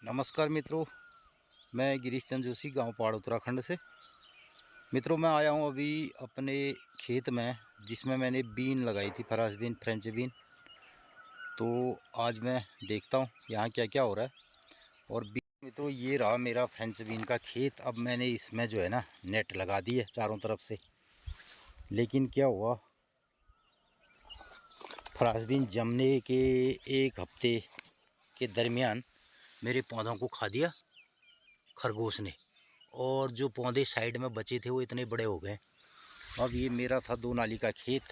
नमस्कार मित्रों, मैं गिरीश चंद जोशी गांव पहाड़ उत्तराखंड से। मित्रों, मैं आया हूं अभी अपने खेत में जिसमें मैंने बीन लगाई थी, फरास बीन, फ्रेंच बीन। तो आज मैं देखता हूं यहां क्या क्या हो रहा है। और मित्रों, ये रहा मेरा फ्रेंच बीन का खेत। अब मैंने इसमें जो है ना नेट लगा दी है चारों तरफ से। लेकिन क्या हुआ, फरास बीन जमने के 1 हफ्ते के दरमियान मेरे पौधों को खा दिया खरगोश ने, और जो पौधे साइड में बचे थे वो इतने बड़े हो गए। अब ये मेरा था 2 नाली का खेत,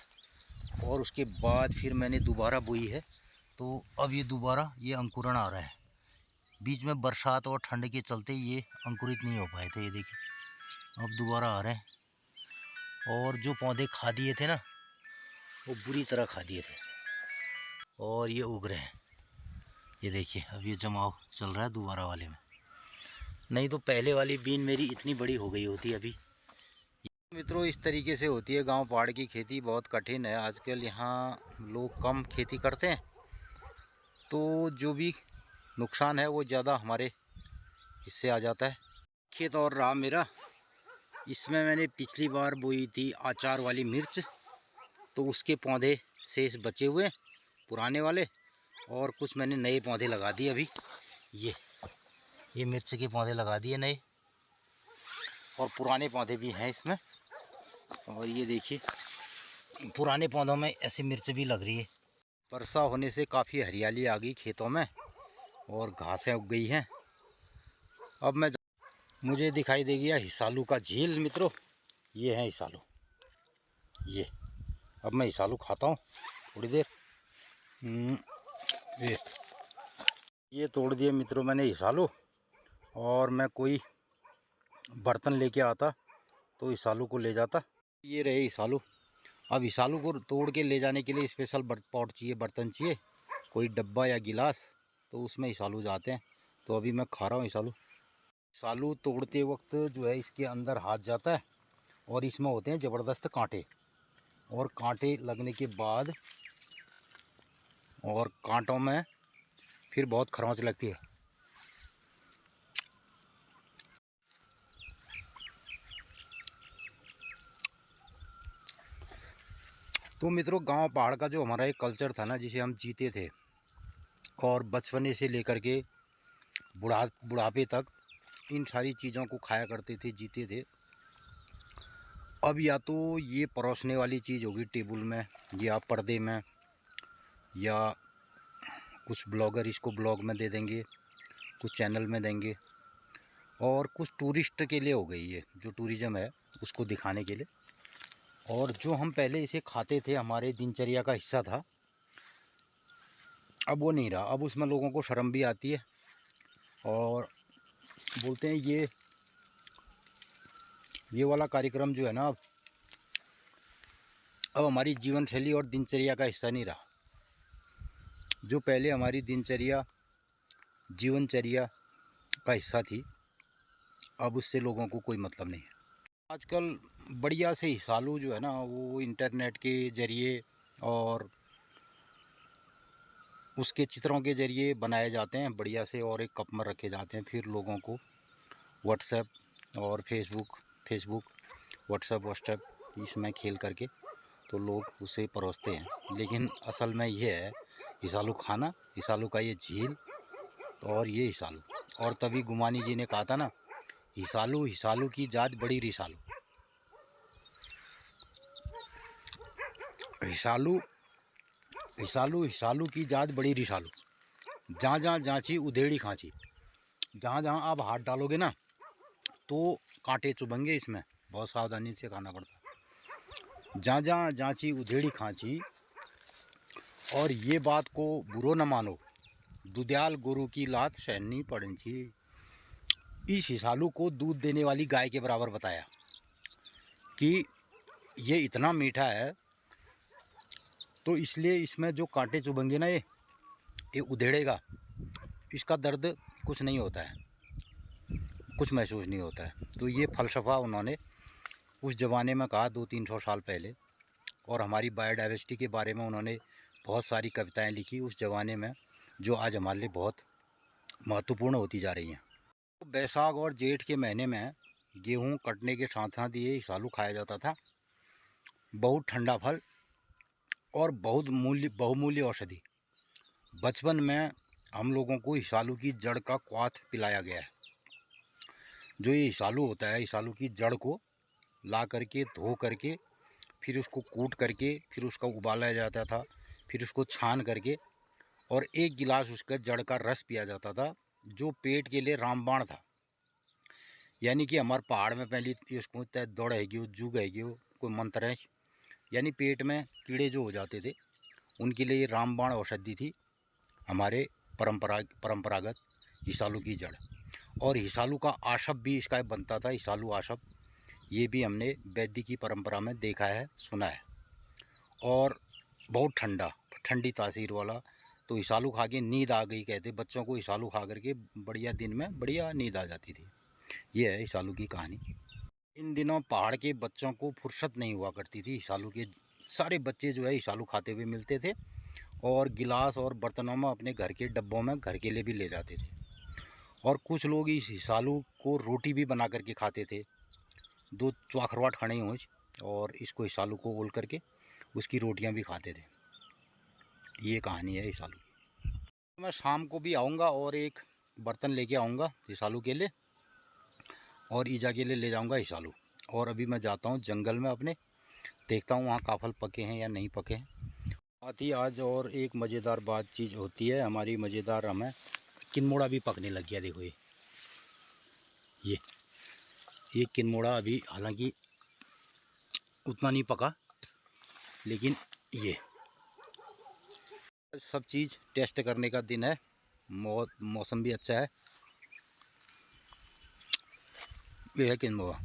और उसके बाद फिर मैंने दोबारा बोई है। तो अब ये दोबारा ये अंकुरण आ रहा है। बीच में बरसात और ठंड के चलते ये अंकुरित नहीं हो पाए थे। ये देखिए अब दोबारा आ रहे हैं, और जो पौधे खा दिए थे ना वो बुरी तरह खा दिए थे, और ये उग रहे हैं। ये देखिए अब ये जमाव चल रहा है दोबारा वाले में। नहीं तो पहले वाली बीन मेरी इतनी बड़ी हो गई होती अभी। मित्रों, इस तरीके से होती है गांव पहाड़ की खेती। बहुत कठिन है आजकल, यहाँ लोग कम खेती करते हैं, तो जो भी नुकसान है वो ज़्यादा हमारे हिस्से आ जाता है। खेत और रहा मेरा, इसमें मैंने पिछली बार बोई थी अचार वाली मिर्च, तो उसके पौधे शेष बचे हुए पुराने वाले, और कुछ मैंने नए पौधे लगा दिए अभी। ये मिर्च के पौधे लगा दिए नए, और पुराने पौधे भी हैं इसमें। और ये देखिए पुराने पौधों में ऐसी मिर्च भी लग रही है। वर्षा होने से काफ़ी हरियाली आ गई खेतों में, और घासें उग गई हैं। अब मुझे दिखाई दे गया हिसालू का झील। मित्रों, ये है हिसालू। ये अब मैं हिसालू खाता हूँ थोड़ी देर। ये तोड़ दिए मित्रों मैंने हिसालू, और मैं कोई बर्तन लेके आता तो हिसालू को ले जाता। ये रहे हिसालू। अब हिसालू को तोड़ के ले जाने के लिए स्पेशल पॉट चाहिए, बर्तन चाहिए, कोई डब्बा या गिलास, तो उसमें हिसालू जाते हैं। तो अभी मैं खा रहा हूँ हिसालू। हिसालू तोड़ते वक्त जो है इसके अंदर हाथ जाता है, और इसमें होते हैं ज़बरदस्त कांटे, और कांटे लगने के बाद और कांटों में फिर बहुत खरोंच लगती है। तो मित्रों, गांव पहाड़ का जो हमारा एक कल्चर था ना, जिसे हम जीते थे, और बचपने से लेकर के बुढ़ापे तक इन सारी चीज़ों को खाया करते थे, जीते थे। अब या तो ये परोसने वाली चीज़ होगी टेबल में, या पर्दे में, या कुछ ब्लॉगर इसको ब्लॉग में दे देंगे, कुछ चैनल में देंगे, और कुछ टूरिस्ट के लिए हो गई है, जो टूरिज़्म है उसको दिखाने के लिए। और जो हम पहले इसे खाते थे, हमारे दिनचर्या का हिस्सा था, अब वो नहीं रहा। अब उसमें लोगों को शर्म भी आती है, और बोलते हैं ये वाला कार्यक्रम जो है ना, अब हमारी जीवन शैली और दिनचर्या का हिस्सा नहीं रहा। जो पहले हमारी दिनचर्या, जीवनचर्या का हिस्सा थी, अब उससे लोगों को कोई मतलब नहीं है। आजकल बढ़िया से हिसालू जो है ना, वो इंटरनेट के ज़रिए और उसके चित्रों के ज़रिए बनाए जाते हैं बढ़िया से, और एक कप में रखे जाते हैं। फिर लोगों को व्हाट्सएप और फेसबुक व्हाट्सएप इसमें खेल करके तो लोग उसे परोसते हैं। लेकिन असल में ये है हिसालू खाना, हिसालू का ये झील, और ये हिसालू। और तभी गुमानी जी ने कहा था ना, हिसालू हिसालू की जात बड़ी रिसालू। हिसालू हिसालू हिसालू की जात बड़ी रिसालू। जहाँ जहाँ जांची उधेड़ी खांची। जहाँ जहाँ आप हाथ डालोगे ना तो कांटे चुभेंगे इसमें, बहुत सावधानी से खाना पड़ता है। जहाँ जहाँ जांची उधेड़ी खांची। और ये बात को बुरो न मानो, दुदयाल गुरु की लात सहनी पड़ी। इस हिसालू को दूध देने वाली गाय के बराबर बताया कि ये इतना मीठा है, तो इसलिए इसमें जो कांटे चुभेंगे ना, ये उधेड़ेगा, इसका दर्द कुछ नहीं होता है, कुछ महसूस नहीं होता है। तो ये फ़लसफ़ा उन्होंने उस ज़माने में कहा 200-300 साल पहले। और हमारी बायोडाइवर्सिटी के बारे में उन्होंने बहुत सारी कविताएं लिखी उस ज़माने में, जो आज हमारे लिए बहुत महत्वपूर्ण होती जा रही हैं। तो बैसाख और जेठ के महीने में गेहूँ कटने के साथ साथ ये ईसालू खाया जाता था। बहुत ठंडा फल और बहुमूल्य औषधि। बचपन में हम लोगों को ईसालू की जड़ का क्वाथ पिलाया गया है। जो ये ईसालू होता है, ईसालू की जड़ को ला करके धो करके फिर उसको कूट करके फिर उसका उबाला जाता था, फिर उसको छान करके और 1 गिलास उसका जड़ का रस पिया जाता था, जो पेट के लिए रामबाण था। यानी कि हमारे पहाड़ में पहले उसको दौड़ हैगी, जुग हैगी, कोई मंत्र है, यानी पेट में कीड़े जो हो जाते थे उनके लिए रामबाण औषधि थी हमारे परंपरागत ईसालू की जड़। और ईसालू का आशप भी इसका बनता था, ईसालू आशप, ये भी हमने वैद्य की परंपरा में देखा है, सुना है। और बहुत ठंडी तासीर वाला। तो ईसालू खा के नींद आ गई कहते बच्चों को, ईसालू खा करके बढ़िया दिन में बढ़िया नींद आ जाती थी। ये है ईसालू की कहानी। इन दिनों पहाड़ के बच्चों को फुर्सत नहीं हुआ करती थी। ईसालू के सारे बच्चे जो है ईसालू खाते हुए मिलते थे और गिलास और बर्तनों में अपने घर के डब्बों में घर के लिए भी ले जाते थे। और कुछ लोग इस ईसालू को रोटी भी बना करके खाते थे। 2 चवाखरवाट खड़े हों और इसको ईसालू को ओल करके उसकी रोटियां भी खाते थे। ये कहानी है ईसालू की। मैं शाम को भी आऊँगा और एक बर्तन लेके आऊँगा ईसालू के लिए और ईजा के लिए ले जाऊँगा ईसालू। और अभी मैं जाता हूँ जंगल में अपने, देखता हूँ वहाँ काफल पके हैं या नहीं पके हैं। साथ ही आज और एक मज़ेदार बात चीज़ होती है हमारी, मज़ेदार हमें किन्मोड़ा भी पकने लग गया। देखो ये किन्मोड़ा अभी हालांकि उतना नहीं पका, लेकिन ये सब चीज़ टेस्ट करने का दिन है। मौसम भी अच्छा है। ये है किन्मोड़ा।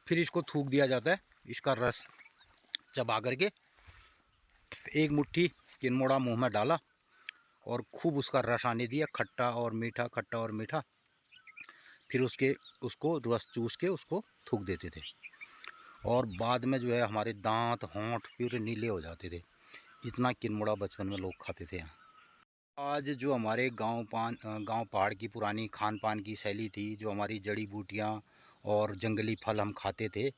फिर इसको थूक दिया जाता है, इसका रस चबा करके एक मुट्ठी किन्मोड़ा मुंह में डाला और खूब उसका रस आने दिया, खट्टा और मीठा, खट्टा और मीठा। फिर उसको रस चूस के उसको थूक देते थे और बाद में जो है हमारे दांत होंठ पूरे नीले हो जाते थे। इतना किन्मोड़ा बचपन में लोग खाते थे। आज जो हमारे गांव पहाड़ की पुरानी खान पान की शैली थी, जो हमारी जड़ी बूटियां और जंगली फल हम खाते थे,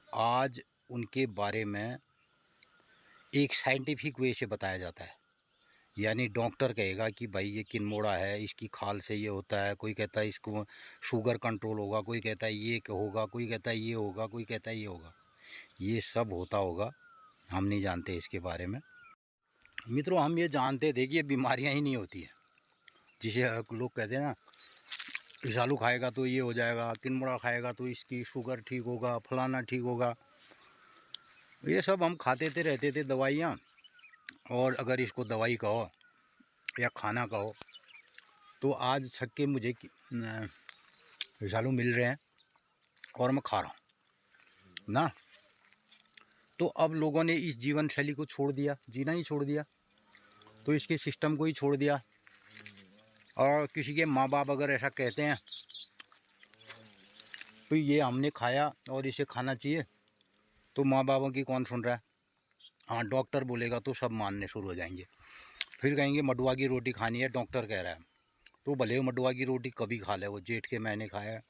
आज उनके बारे में एक साइंटिफिक वे से बताया जाता है। यानी डॉक्टर कहेगा कि भाई ये किन्मोड़ा है, इसकी खाल से ये होता है, कोई कहता है इसको शुगर कंट्रोल होगा, कोई कहता है ये होगा, कोई कहता है ये होगा, कोई कहता है ये होगा। ये सब होता होगा, हम नहीं जानते इसके बारे में। मित्रों, हम ये जानते थे कि ये बीमारियां ही नहीं होती है, जिसे लोग कहते हैं ना ईसालू खाएगा तो ये हो जाएगा, किन्मोड़ा खाएगा तो इसकी शुगर ठीक होगा, फलाना ठीक होगा। ये सब हम खाते थे, रहते थे दवाइयाँ। और अगर इसको दवाई कहो या खाना कहो तो आज छक्के मुझे ईसालू मिल रहे हैं और मैं खा रहा हूँ ना। तो अब लोगों ने इस जीवन शैली को छोड़ दिया, जीना ही छोड़ दिया, तो इसके सिस्टम को ही छोड़ दिया। और किसी के माँ बाप अगर ऐसा कहते हैं तो ये हमने खाया और इसे खाना चाहिए, तो माँ बापों की कौन सुन रहा है। हाँ, डॉक्टर बोलेगा तो सब मानने शुरू हो जाएंगे। फिर कहेंगे मडुआ की रोटी खानी है, डॉक्टर कह रहा है, तो भले वो मडुआ की रोटी कभी खा ले, वो जेठ के महीने खाया,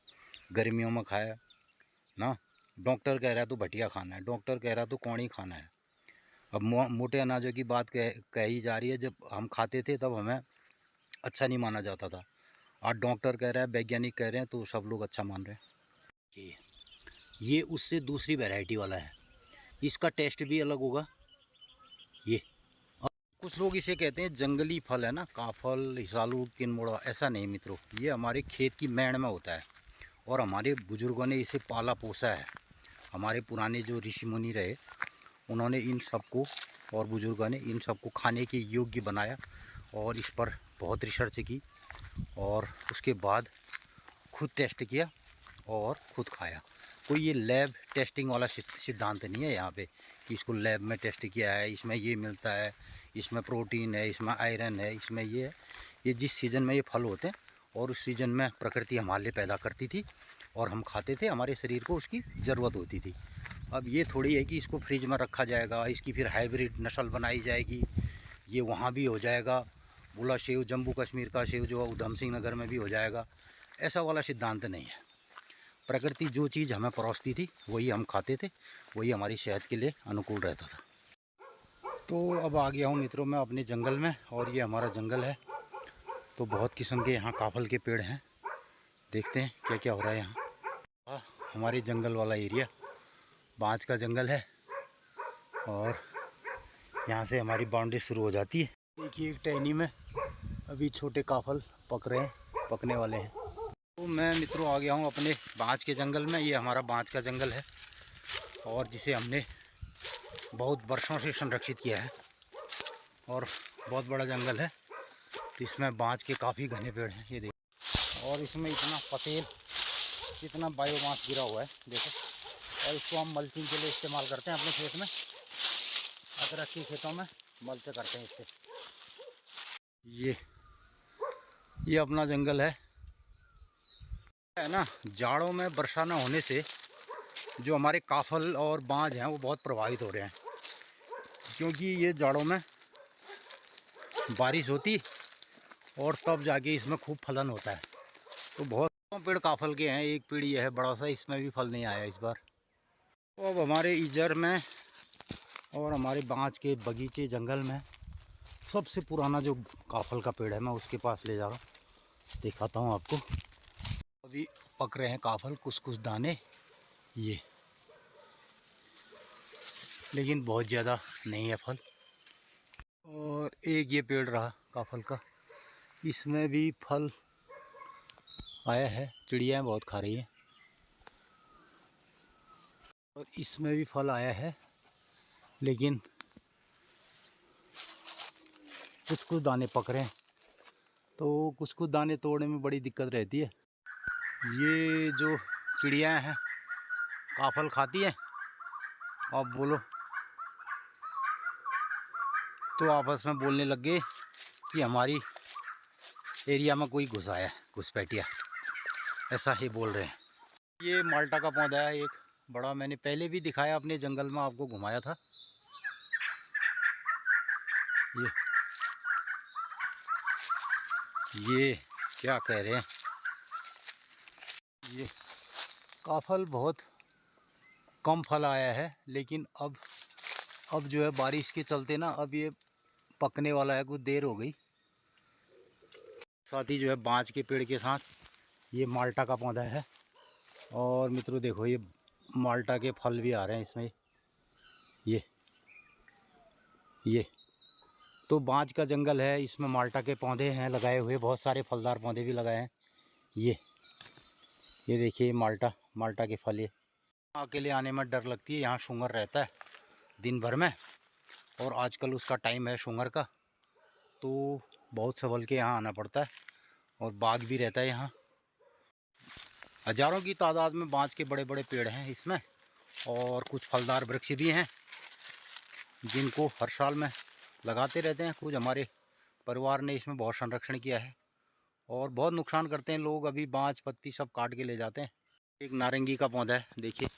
गर्मियों में खाया ना। डॉक्टर कह रहा है तो भटिया खाना है, डॉक्टर कह रहा है तो कौड़ी खाना है। अब मोटे अनाजों की बात कही जा रही है। जब हम खाते थे तब हमें अच्छा नहीं माना जाता था। आज डॉक्टर कह रहा है, वैज्ञानिक कह रहे हैं, तो सब लोग अच्छा मान रहे हैं। ये उससे दूसरी वैरायटी वाला है, इसका टेस्ट भी अलग होगा। ये कुछ लोग इसे कहते हैं जंगली फल है ना, काफल, ईसालू, किन्मोड़ा। ऐसा नहीं मित्रों, ये हमारे खेत की मैण में होता है और हमारे बुजुर्गों ने इसे पाला पोसा है। हमारे पुराने जो ऋषि मुनि रहे, उन्होंने इन सबको, और बुजुर्गों ने इन सबको खाने के योग्य बनाया और इस पर बहुत रिसर्च की और उसके बाद खुद टेस्ट किया और खुद खाया। कोई ये लैब टेस्टिंग वाला सिद्धांत नहीं है यहाँ पे कि इसको लैब में टेस्ट किया है, इसमें ये मिलता है, इसमें प्रोटीन है, इसमें आयरन है, इसमें ये है। ये जिस सीज़न में ये फल होते हैं और उस सीज़न में प्रकृति हमारे लिए पैदा करती थी और हम खाते थे, हमारे शरीर को उसकी ज़रूरत होती थी। अब ये थोड़ी है कि इसको फ्रिज में रखा जाएगा, इसकी फिर हाइब्रिड नस्ल बनाई जाएगी, ये वहाँ भी हो जाएगा, बोला सेव जम्मू कश्मीर का सेव जो है उधम सिंह नगर में भी हो जाएगा, ऐसा वाला सिद्धांत नहीं है। प्रकृति जो चीज़ हमें परोसती थी वही हम खाते थे, वही हमारी सेहत के लिए अनुकूल रहता था। तो अब आ गया हूँ मित्रों मैं अपने जंगल में, और ये हमारा जंगल है। तो बहुत किस्म के यहाँ काफल के पेड़ हैं, देखते हैं क्या क्या हो रहा है यहाँ। हमारे जंगल वाला एरिया बांज का जंगल है, और यहाँ से हमारी बाउंड्री शुरू हो जाती है। देखिए एक टहनी में अभी छोटे काफल पक रहे हैं, पकने वाले हैं। तो मैं मित्रों आ गया हूँ अपने बांज के जंगल में। ये हमारा बांज का जंगल है, और जिसे हमने बहुत वर्षों से संरक्षित किया है, और बहुत बड़ा जंगल है। तो इसमें बांज के काफ़ी घने पेड़ हैं, ये देखो। और इसमें इतना पतेल, इतना बायोमास गिरा हुआ है देखो। और इसको हम मल्चिंग के लिए इस्तेमाल करते हैं अपने खेत में, अदरक के खेतों में मल्च करते हैं इससे। ये अपना जंगल है ना। जाड़ों में वर्षा न होने से जो हमारे काफल और बांज हैं वो बहुत प्रभावित हो रहे हैं, क्योंकि ये जाड़ों में बारिश होती और तब जाके इसमें खूब फलन होता है। तो बहुत पेड़ काफल के हैं, एक पेड़ ये है बड़ा सा, इसमें भी फल नहीं आया इस बार। तो अब हमारे इजर में और हमारे बांज के बगीचे जंगल में सबसे पुराना जो काफल का पेड़ है, मैं उसके पास ले जा रहा हूँ, दिखाता हूँ आपको। अभी पक रहे हैं काफल, कुछ कुछ दाने ये, लेकिन बहुत ज़्यादा नहीं है फल। और एक ये पेड़ रहा काफल का, इसमें भी फल आया है, चिड़ियाँ बहुत खा रही हैं। और इसमें भी फल आया है, लेकिन कुछ कुछ दाने पक रहे हैं, तो कुछ कुछ दाने तोड़ने में बड़ी दिक्कत रहती है। ये जो चिड़ियाँ हैं काफल खाती हैं, अब बोलो तो आपस में बोलने लग गए कि हमारी एरिया में कोई घुस आया है, घुसपैठिया, ऐसा ही बोल रहे हैं। ये माल्टा का पौधा है एक बड़ा, मैंने पहले भी दिखाया अपने जंगल में, आपको घुमाया था। ये क्या कह रहे हैं, ये काफल बहुत कम फल आया है, लेकिन अब जो है बारिश के चलते ना, अब ये पकने वाला है, कुछ देर हो गई। साथ ही जो है बांज के पेड़ के साथ ये माल्टा का पौधा है। और मित्रों देखो ये माल्टा के फल भी आ रहे हैं इसमें, ये तो बांज का जंगल है, इसमें माल्टा के पौधे हैं लगाए हुए, बहुत सारे फलदार पौधे भी लगाए हैं। ये देखिए माल्टा के फल। ये अकेले आने में डर लगती है, यहाँ शुंगर रहता है दिन भर में, और आजकल उसका टाइम है शुंगर का, तो बहुत संभल के यहाँ आना पड़ता है। और बाग भी रहता है यहाँ, हज़ारों की तादाद में बांज के बड़े बड़े पेड़ हैं इसमें, और कुछ फलदार वृक्ष भी हैं जिनको हर साल में लगाते रहते हैं। कुछ हमारे परिवार ने इसमें बहुत संरक्षण किया है, और बहुत नुकसान करते हैं लोग, अभी बांज पत्ती सब काट के ले जाते हैं। एक नारंगी का पौधा है देखिए,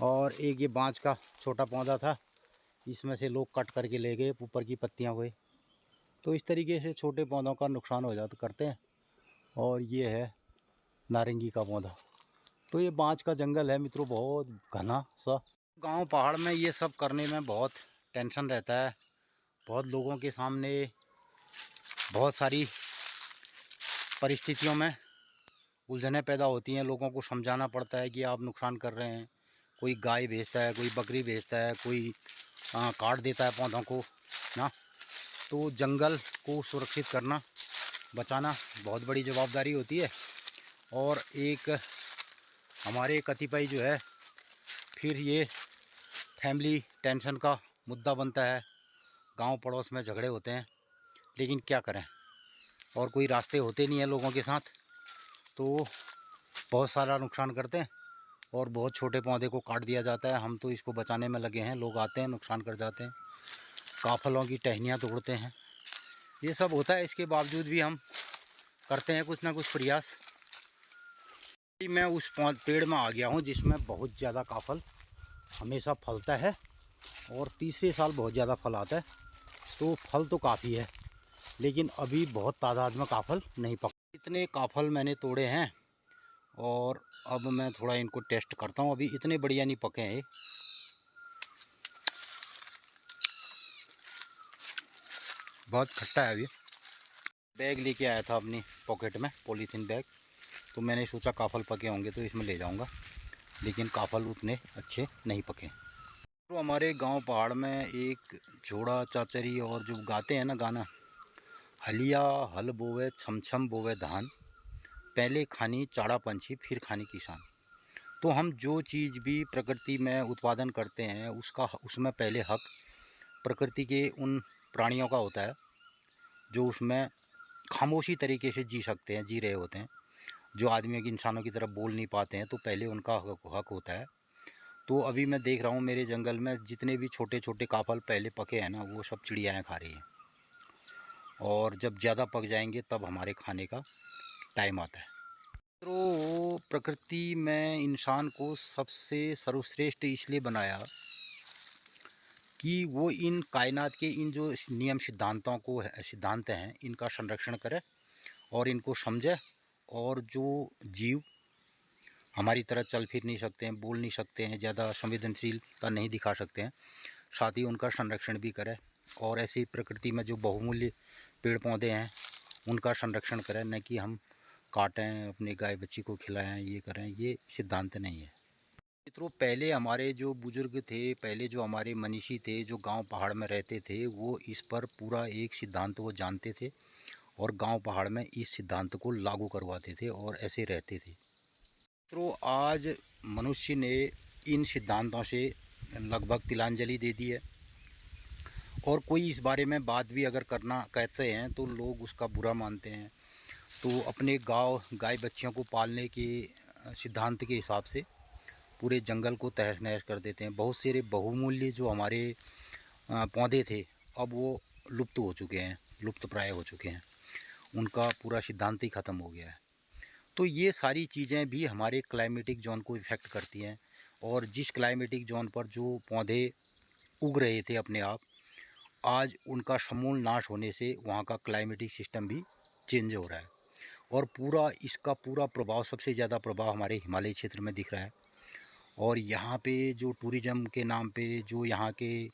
और एक ये बांज का छोटा पौधा था, इसमें से लोग कट करके ले गए, ऊपर की पत्तियां हुए। तो इस तरीके से छोटे पौधों का नुकसान हो जाता करते हैं। और ये है नारंगी का पौधा। तो ये बांज का जंगल है मित्रों, बहुत घना सा। गांव पहाड़ में ये सब करने में बहुत टेंशन रहता है, बहुत लोगों के सामने बहुत सारी परिस्थितियों में उलझनें पैदा होती हैं। लोगों को समझाना पड़ता है कि आप नुकसान कर रहे हैं। कोई गाय बेचता है, कोई बकरी बेचता है, कोई काट देता है पौधों को ना। तो जंगल को सुरक्षित करना, बचाना बहुत बड़ी जवाबदारी होती है। और एक हमारे कतिपय जो है फिर ये फैमिली टेंशन का मुद्दा बनता है, गांव पड़ोस में झगड़े होते हैं, लेकिन क्या करें, और कोई रास्ते होते नहीं हैं लोगों के साथ, तो बहुत सारा नुकसान करते हैं और बहुत छोटे पौधे को काट दिया जाता है। हम तो इसको बचाने में लगे हैं, लोग आते हैं नुकसान कर जाते हैं, काफलों की टहनियाँ तोड़ते हैं, ये सब होता है। इसके बावजूद भी हम करते हैं कुछ ना कुछ प्रयास। मैं उस पेड़ में आ गया हूँ जिसमें बहुत ज़्यादा काफल हमेशा फलता है, और तीसरे साल बहुत ज़्यादा फल आता है। तो फल तो काफ़ी है, लेकिन अभी बहुत तादाद में काफ़ल नहीं पके। इतने काफ़ल मैंने तोड़े हैं और अब मैं थोड़ा इनको टेस्ट करता हूँ। अभी इतने बढ़िया नहीं पके हैं, बहुत खट्टा है अभी। बैग लेके आया था अपनी पॉकेट में, पॉलीथीन बैग, तो मैंने सोचा काफ़ल पके होंगे तो इसमें ले जाऊंगा, लेकिन काफ़ल उतने अच्छे नहीं पके। तो हमारे गांव पहाड़ में एक जोड़ा चाचरी और जो गाते हैं ना गाना, हलिया हल बोवे छम छम बोवे धान, पहले खानी चाड़ा पंछी फिर खानी किसान। तो हम जो चीज़ भी प्रकृति में उत्पादन करते हैं उसका उसमें पहले हक प्रकृति के उन प्राणियों का होता है जो उसमें खामोशी तरीके से जी सकते हैं, जी रहे होते हैं, जो आदमियों की इंसानों की तरफ बोल नहीं पाते हैं, तो पहले उनका हक होता है। तो अभी मैं देख रहा हूँ मेरे जंगल में जितने भी छोटे छोटे काफल पहले पके हैं ना, वो सब चिड़ियाएँ खा रही हैं, और जब ज़्यादा पक जाएंगे तब हमारे खाने का टाइम आता है। तो प्रकृति में इंसान को सबसे सर्वश्रेष्ठ इसलिए बनाया कि वो इन कायनात के इन जो नियम सिद्धांत हैं इनका संरक्षण करे और इनको समझे, और जो जीव हमारी तरह चल फिर नहीं सकते हैं, बोल नहीं सकते हैं, ज़्यादा संवेदनशीलता नहीं दिखा सकते हैं, साथ ही उनका संरक्षण भी करें। और ऐसी प्रकृति में जो बहुमूल्य पेड़ पौधे हैं उनका संरक्षण करें, न कि हम काटें, अपने गाय बच्ची को खिलाएं, ये करें, ये सिद्धांत नहीं है। मित्रों, पहले हमारे जो बुजुर्ग थे, पहले जो हमारे मनीषी थे, जो गांव पहाड़ में रहते थे, वो इस पर पूरा एक सिद्धांत वो जानते थे और गांव पहाड़ में इस सिद्धांत को लागू करवाते थे और ऐसे रहते थे। तो आज मनुष्य ने इन सिद्धांतों से लगभग तिलांजलि दे दी है, और कोई इस बारे में बात भी अगर करना कहते हैं तो लोग उसका बुरा मानते हैं। तो अपने गाय बच्चियों को पालने के सिद्धांत के हिसाब से पूरे जंगल को तहस नहस कर देते हैं। बहुत सारे बहुमूल्य जो हमारे पौधे थे अब वो लुप्त हो चुके हैं, लुप्त प्राय हो चुके हैं, उनका पूरा सिद्धांत ही ख़त्म हो गया है। तो ये सारी चीज़ें भी हमारे क्लाइमेटिक जोन को इफ़ेक्ट करती हैं, और जिस क्लाइमेटिक जोन पर जो पौधे उग रहे थे अपने आप, आज उनका समूल नाश होने से वहाँ का क्लाइमेटिक सिस्टम भी चेंज हो रहा है, और पूरा इसका पूरा प्रभाव, सबसे ज़्यादा प्रभाव हमारे हिमालय क्षेत्र में दिख रहा है। और यहाँ पे जो टूरिज़्म के नाम पे, जो यहाँ के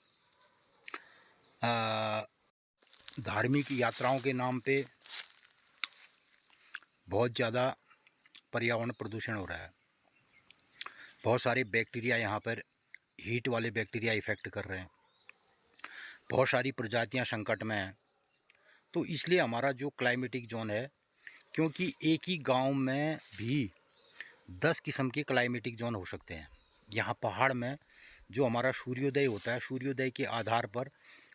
धार्मिक यात्राओं के नाम पे बहुत ज़्यादा पर्यावरण प्रदूषण हो रहा है। बहुत सारे बैक्टीरिया यहाँ पर, हीट वाले बैक्टीरिया इफ़ेक्ट कर रहे हैं, बहुत सारी प्रजातियाँ संकट में हैं। तो इसलिए हमारा जो क्लाइमेटिक जोन है, क्योंकि एक ही गांव में भी 10 किस्म के क्लाइमेटिक जोन हो सकते हैं। यहाँ पहाड़ में जो हमारा सूर्योदय होता है, सूर्योदय के आधार पर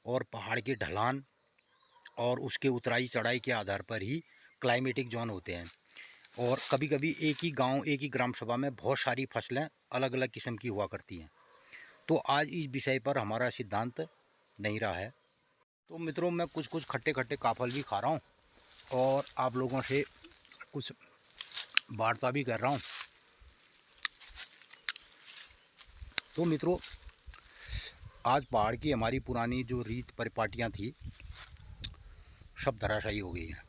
और पहाड़ के ढलान और उसके उतराई चढ़ाई के आधार पर ही क्लाइमेटिक जोन होते हैं। और कभी कभी एक ही गांव, एक ही ग्राम सभा में बहुत सारी फसलें अलग अलग किस्म की हुआ करती हैं। तो आज इस विषय पर हमारा सिद्धांत नहीं रहा है। तो मित्रों, मैं कुछ कुछ खट्टे खट्टे काफल भी खा रहा हूँ और आप लोगों से कुछ वार्ता भी कर रहा हूँ। तो मित्रों, आज पहाड़ की हमारी पुरानी जो रीत परिपाटियाँ थी सब धराशायी हो गई हैं,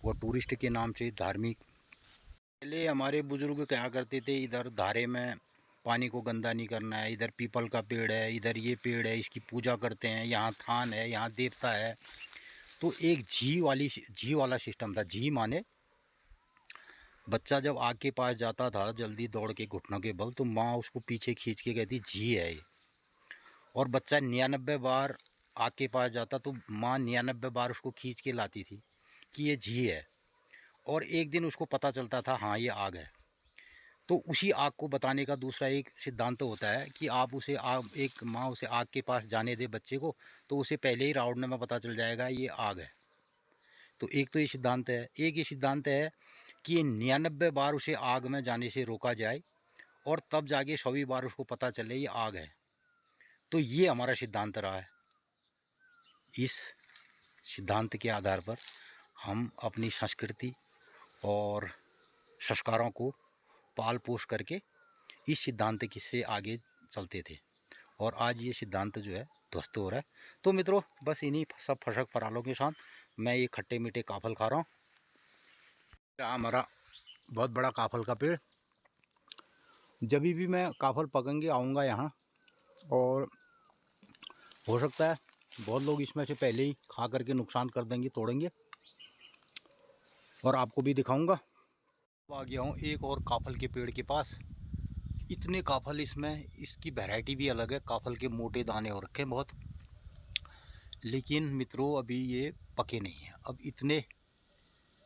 वो टूरिस्ट के नाम से धार्मिक। पहले हमारे बुजुर्ग क्या करते थे, इधर धारे में पानी को गंदा नहीं करना है, इधर पीपल का पेड़ है, इधर ये पेड़ है, इसकी पूजा करते हैं, यहाँ थान है, यहाँ देवता है। तो एक झी वाला सिस्टम था। झी माने बच्चा जब आग के पास जाता था जल्दी दौड़ के घुटनों के बल, तो माँ उसको पीछे खींच के कहती झी है ये। और बच्चा 99 बार आग के पास जाता तो माँ 99 बार उसको खींच के लाती थी कि ये झी है। और एक दिन उसको पता चलता था हाँ ये आग है। तो उसी आग को बताने का दूसरा एक सिद्धांत होता है कि आप उसे आग, एक माँ उसे आग के पास जाने दे बच्चे को, तो उसे पहले ही राउंड में पता चल जाएगा ये आग है। तो एक तो ये सिद्धांत है। एक ये सिद्धांत है कि 99 बार उसे आग में जाने से रोका जाए और तब जाके 100वीं बार उसको पता चले ये आग है। तो ये हमारा सिद्धांत रहा है। इस सिद्धांत के आधार पर हम अपनी संस्कृति और संस्कारों को पाल पोष करके इस सिद्धांत से आगे चलते थे, और आज ये सिद्धांत जो है ध्वस्त हो रहा है। तो मित्रों बस इन्हीं सब फशक फरालों के साथ मैं ये खट्टे मीठे काफल खा रहा हूँ। हमारा बहुत बड़ा काफल का पेड़, जब भी मैं काफल पकेंगे आऊँगा यहाँ, और हो सकता है बहुत लोग इसमें से पहले ही खा करके नुकसान कर देंगे, तोड़ेंगे, और आपको भी दिखाऊंगा। आ गया हूँ एक और काफल के पेड़ के पास। इतने काफल इसमें, इसकी वैरायटी भी अलग है, काफल के मोटे दाने हो रखे हैं बहुत, लेकिन मित्रों अभी ये पके नहीं हैं। अब इतने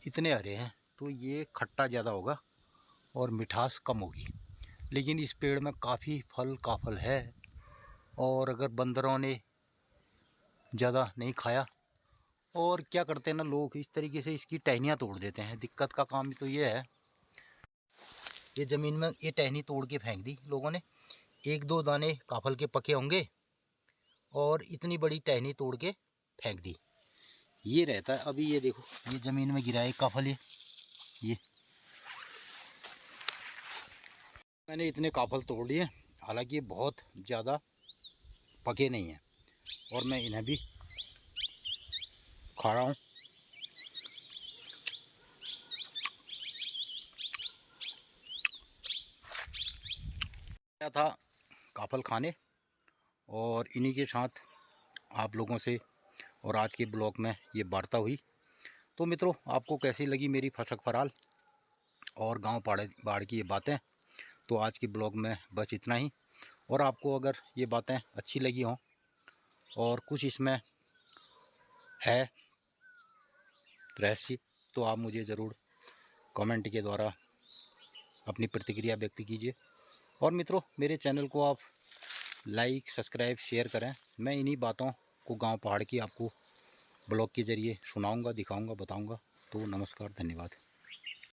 इतने हरे हैं तो ये खट्टा ज़्यादा होगा और मिठास कम होगी, लेकिन इस पेड़ में काफ़ी फल काफल है। और अगर बंदरों ने ज़्यादा नहीं खाया, और क्या करते हैं ना लोग, इस तरीके से इसकी टहनियाँ तोड़ देते हैं। दिक्कत का काम तो ये है, ये ज़मीन में ये टहनी तोड़ के फेंक दी लोगों ने। एक दो दाने काफल के पके होंगे और इतनी बड़ी टहनी तोड़ के फेंक दी, ये रहता है। अभी ये देखो, ये ज़मीन में गिरा है काफल, ये मैंने इतने काफल तोड़ लिए, हालांकि ये बहुत ज़्यादा पके नहीं हैं, और मैं इन्हें भी खा रहा हूँ। आया था काफल खाने, और इन्हीं के साथ आप लोगों से और आज के ब्लॉग में ये वार्ता हुई। तो मित्रों आपको कैसी लगी मेरी फशक फराल और गांव बाढ़ की ये बातें, तो आज के ब्लॉग में बस इतना ही। और आपको अगर ये बातें अच्छी लगी हों और कुछ इसमें है रहस्य, तो आप मुझे ज़रूर कमेंट के द्वारा अपनी प्रतिक्रिया व्यक्त कीजिए। और मित्रों मेरे चैनल को आप लाइक सब्सक्राइब शेयर करें। मैं इन्हीं बातों को गांव पहाड़ की आपको ब्लॉग के ज़रिए सुनाऊंगा, दिखाऊंगा, बताऊंगा। तो नमस्कार, धन्यवाद।